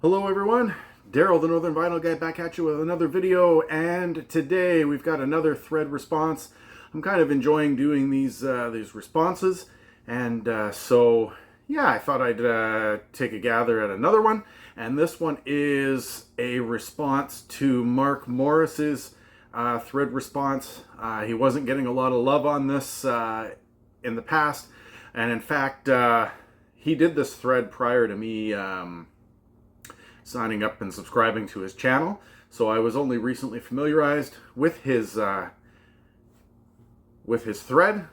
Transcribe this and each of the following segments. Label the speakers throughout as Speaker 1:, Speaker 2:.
Speaker 1: Hello everyone, Daryl the Northern Vinyl Guy back at you with another video, and today we've got another thread response. I'm kind of enjoying doing these responses, and so yeah, I thought I'd take a gather at another one, and this one is a response to Mark Morris's thread response. He wasn't getting a lot of love on this in the past, and in fact he did this thread prior to me signing up and subscribing to his channel, so I was only recently familiarized with his thread,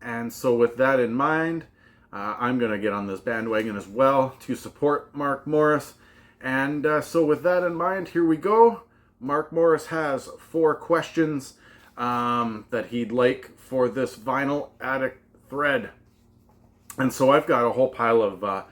Speaker 1: and so with that in mind, I'm gonna get on this bandwagon as well to support Mark Morris. And so with that in mind, here we go. Mark Morris has 4 questions that he'd like for this Vinyl Addict thread, and so I've got a whole pile of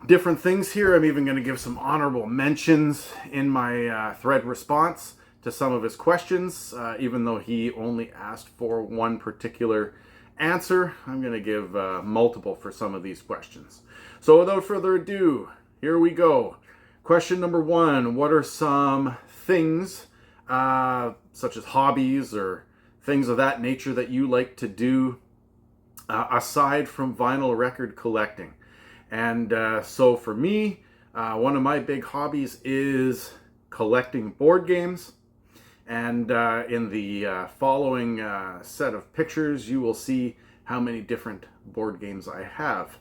Speaker 1: different things here. I'm even going to give some honorable mentions in my thread response to some of his questions. Even though he only asked for one particular answer, I'm going to give multiple for some of these questions. So without further ado, here we go. Question number 1, what are some things, such as hobbies or things of that nature, that you like to do aside from vinyl record collecting? And so for me, one of my big hobbies is collecting board games. And in the following set of pictures, you will see how many different board games I have.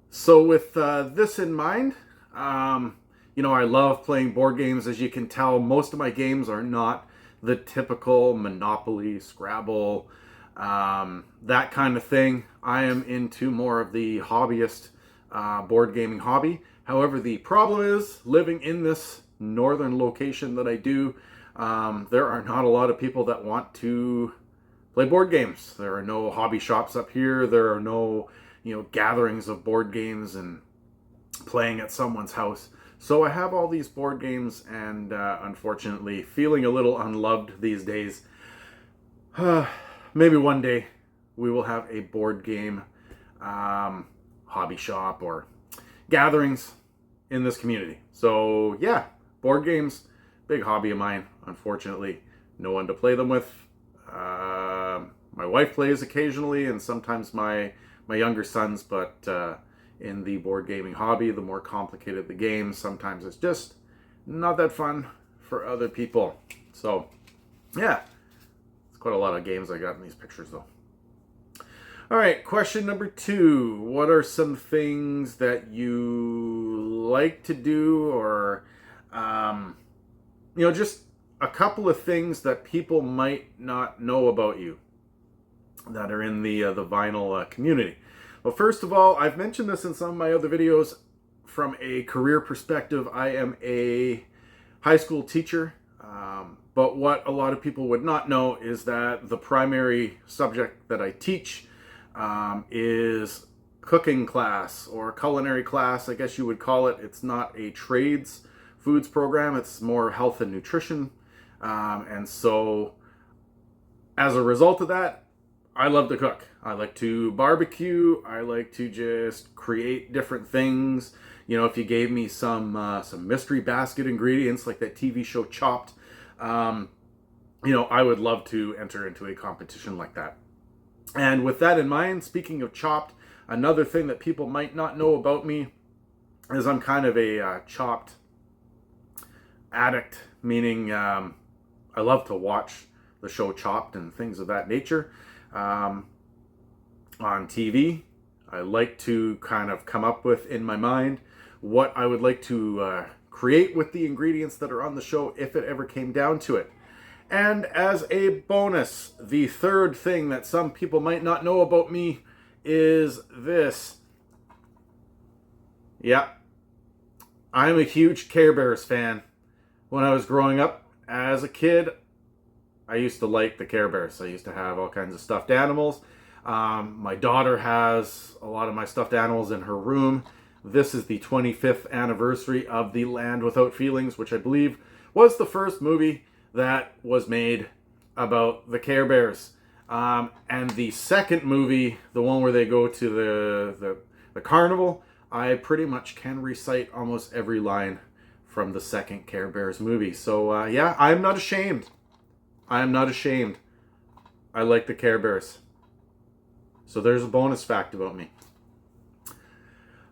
Speaker 1: So with this in mind, you know, I love playing board games. As you can tell, most of my games are not the typical Monopoly, Scrabble, that kind of thing. I am into more of the hobbyist board gaming hobby. However, the problem is, living in this northern location that I do, there are not a lot of people that want to play board games. There are no hobby shops up here. There are no, gatherings of board games and playing at someone's house. So I have all these board games, and unfortunately feeling a little unloved these days. Maybe one day we will have a board game hobby shop or gatherings in this community. So yeah, board games, big hobby of mine. Unfortunately, no one to play them with. My wife plays occasionally, and sometimes my younger sons, but in the board gaming hobby, the more complicated the game, sometimes it's just not that fun for other people. So yeah, it's quite a lot of games I got in these pictures though. All right, question number 2. What are some things that you like to do, or just a couple of things that people might not know about you that are in the vinyl community? Well, first of all, I've mentioned this in some of my other videos. From a career perspective, I am a high school teacher, but what a lot of people would not know is that the primary subject that I teach is cooking class, or culinary class, I guess you would call it. It's not a trades foods program, it's more health and nutrition, and so as a result of that, I love to cook. I like to barbecue. I like to just create different things. If you gave me some mystery basket ingredients like that TV show Chopped, I would love to enter into a competition like that. And with that in mind, speaking of Chopped, another thing that people might not know about me is I'm kind of a Chopped addict, meaning I love to watch the show Chopped and things of that nature. On TV, I like to kind of come up with in my mind what I would like to create with the ingredients that are on the show if it ever came down to it. And as a bonus, the third thing that some people might not know about me is this. Yeah, I'm a huge Care Bears fan. When I was growing up as a kid, I used to like the Care Bears. I used to have all kinds of stuffed animals. My daughter has a lot of my stuffed animals in her room. This is the 25th anniversary of The Land Without Feelings, which I believe was the first movie that was made about the Care Bears. And the second movie, the one where they go to the carnival, I pretty much can recite almost every line from the second Care Bears movie. So yeah, I'm not ashamed. I am not ashamed. I like the Care Bears. So there's a bonus fact about me.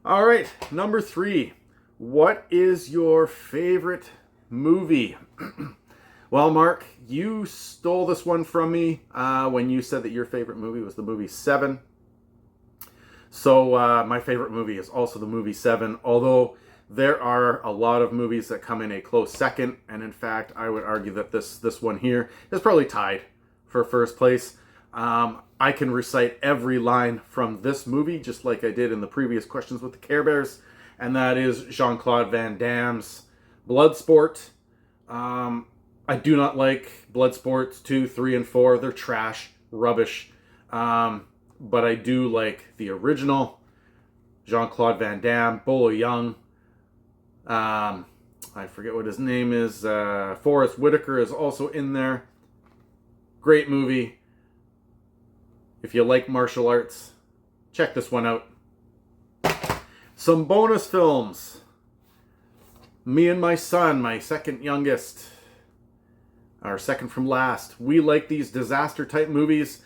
Speaker 1: All right, number 3. What is your favorite movie? Well, Mark, you stole this one from me when you said that your favorite movie was the movie Seven. So my favorite movie is also the movie Seven, although there are a lot of movies that come in a close second, and in fact, I would argue that this one here is probably tied for first place. I can recite every line from this movie, just like I did in the previous questions with the Care Bears, and that is Jean-Claude Van Damme's Bloodsport. I do not like Bloodsport 2, 3, and 4. They're trash, rubbish. But I do like the original. Jean-Claude Van Damme, Bolo Young. I forget what his name is. Forrest Whitaker is also in there. Great movie. If you like martial arts, check this one out. Some bonus films. Me and my son, my second youngest, or second from last, we like these disaster type movies,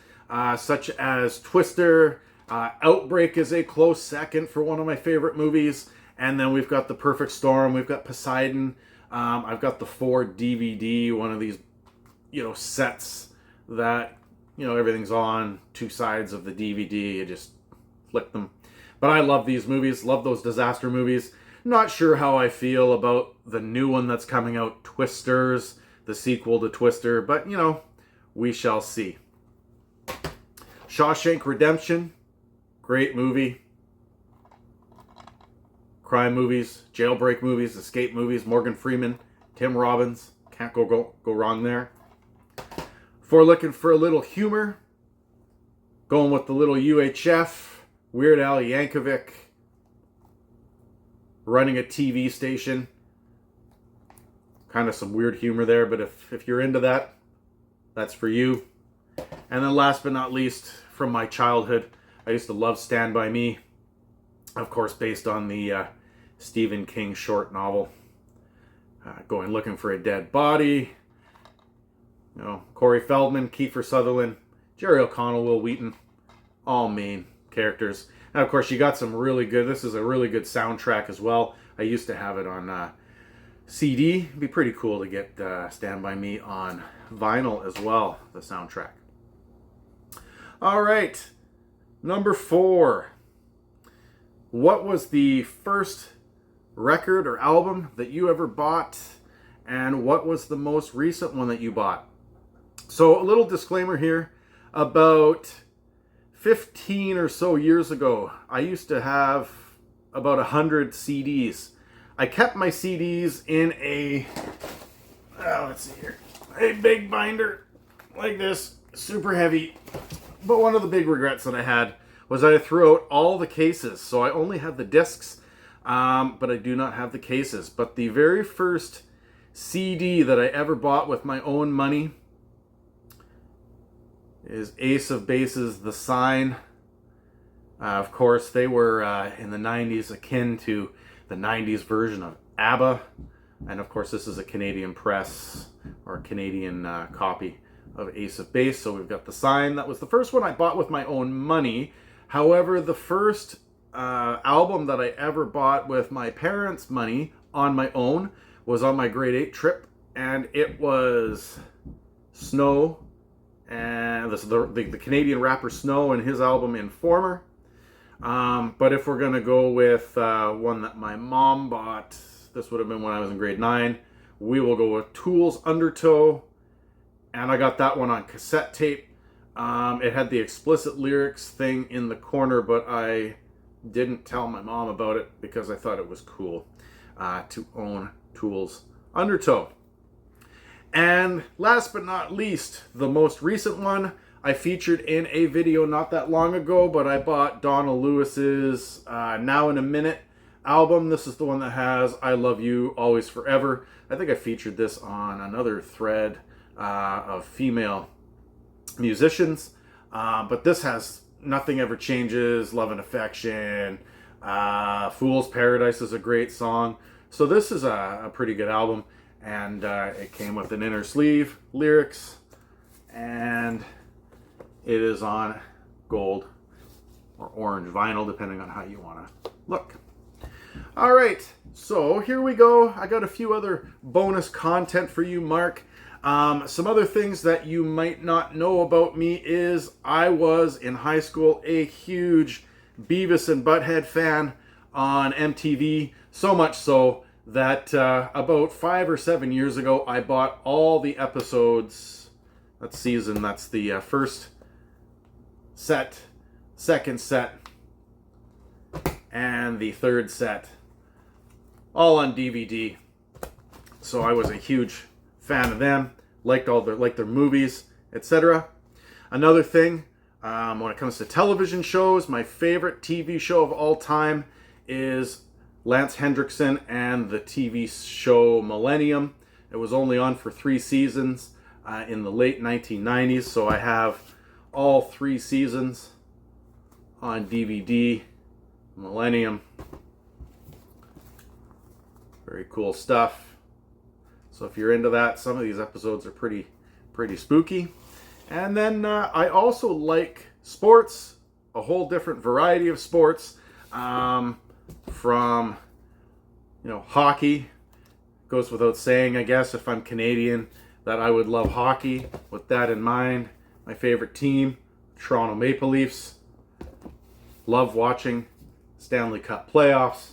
Speaker 1: such as Twister. Outbreak is a close second for one of my favorite movies. And then we've got The Perfect Storm. We've got Poseidon. I've got the 4 DVD, one of these, sets that, everything's on 2 sides of the DVD. You just flick them. But I love these movies. Love those disaster movies. Not sure how I feel about the new one that's coming out, Twisters, the sequel to Twister. But, we shall see. Shawshank Redemption. Great movie. Crime movies, jailbreak movies, escape movies, Morgan Freeman, Tim Robbins. Can't go wrong there. If we're looking for a little humor, going with the little UHF, Weird Al Yankovic, running a TV station. Kind of some weird humor there, but if you're into that, that's for you. And then last but not least, from my childhood, I used to love Stand By Me. Of course, based on the Stephen King short novel. Going Looking for a Dead Body. Corey Feldman, Kiefer Sutherland, Jerry O'Connell, Will Wheaton. All main characters. And of course, you got some really good, this is a really good soundtrack as well. I used to have it on CD. It'd be pretty cool to get Stand By Me on vinyl as well, the soundtrack. All right, number 4. What was the first record or album that you ever bought? And what was the most recent one that you bought? So a little disclaimer here. About 15 or so years ago, I used to have about 100 CDs. I kept my CDs in a, let's see here, a big binder like this, super heavy. But one of the big regrets that I had was I threw out all the cases. So I only have the discs, but I do not have the cases. But the very first CD that I ever bought with my own money is Ace of Base's The Sign. Of course, they were in the 90s akin to the 90s version of ABBA. And of course, this is a Canadian press or a Canadian copy of Ace of Base. So we've got The Sign. That was the first one I bought with my own money. However, the first album that I ever bought with my parents' money on my own was on my grade 8 trip, and it was Snow, and the Canadian rapper Snow and his album Informer. But if we're gonna go with one that my mom bought, this would have been when I was in grade 9. We will go with Tool's Undertow, and I got that one on cassette tape. It had the explicit lyrics thing in the corner, but I didn't tell my mom about it because I thought it was cool to own Tool's Undertow. And last but not least, the most recent one I featured in a video not that long ago, but I bought Donna Lewis's Now in a Minute album. This is the one that has I Love You Always Forever. I think I featured this on another thread of female musicians. But this has Nothing Ever Changes, Love and Affection, Fool's Paradise is a great song. So this is a pretty good album. And it came with an inner sleeve, lyrics, and it is on gold or orange vinyl, depending on how you want to look. All right, so here we go. I got a few other bonus content for you, Mark. Some other things that you might not know about me is I was in high school a huge Beavis and Butthead fan on MTV, so much so that about 5 or 7 years ago I bought all the episodes. That's the first set, second set, and the third set, all on DVD. So I was a huge fan of them, liked their movies, etc. Another thing, when it comes to television shows, my favorite TV show of all time is Lance Hendrickson and the TV show Millennium. It was only on for 3 seasons in the late 1990s, so I have all 3 seasons on DVD. Millennium. Very cool stuff. So if you're into that, some of these episodes are pretty spooky. And then I also like sports, a whole different variety of sports, from hockey. Goes without saying, I guess, if I'm Canadian, that I would love hockey. With that in mind, my favorite team, Toronto Maple Leafs. Love watching Stanley Cup playoffs.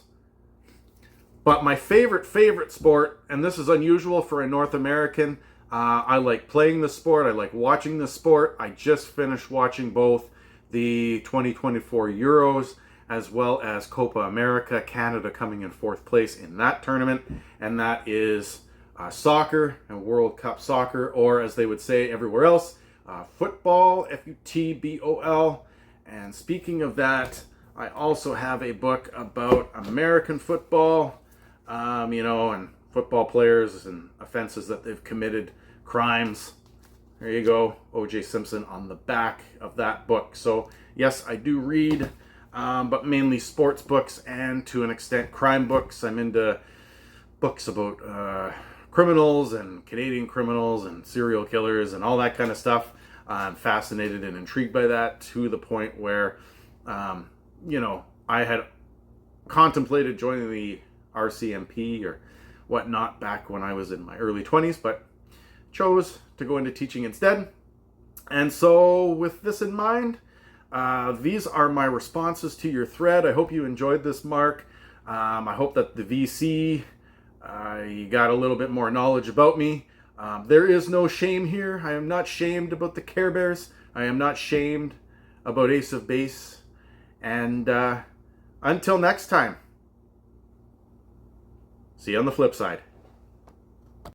Speaker 1: But my favorite sport, and this is unusual for a North American, I like playing the sport, I like watching the sport. I just finished watching both the 2024 Euros as well as Copa America, Canada coming in 4th place in that tournament, and that is soccer and World Cup soccer, or as they would say everywhere else, football, F-U-T-B-O-L. And speaking of that, I also have a book about American football, and football players and offenses that they've committed, crimes. There you go, O.J. Simpson on the back of that book. So yes, I do read, but mainly sports books and to an extent crime books. I'm into books about criminals and Canadian criminals and serial killers and all that kind of stuff. I'm fascinated and intrigued by that to the point where, I had contemplated joining the RCMP or whatnot back when I was in my early 20s, but chose to go into teaching instead. And so with this in mind, these are my responses to your thread. I hope you enjoyed this, Mark. I hope that the VC, you got a little bit more knowledge about me. There is no shame here. I am not shamed about the Care Bears. I am not shamed about Ace of Base. And until next time, see you on the flip side.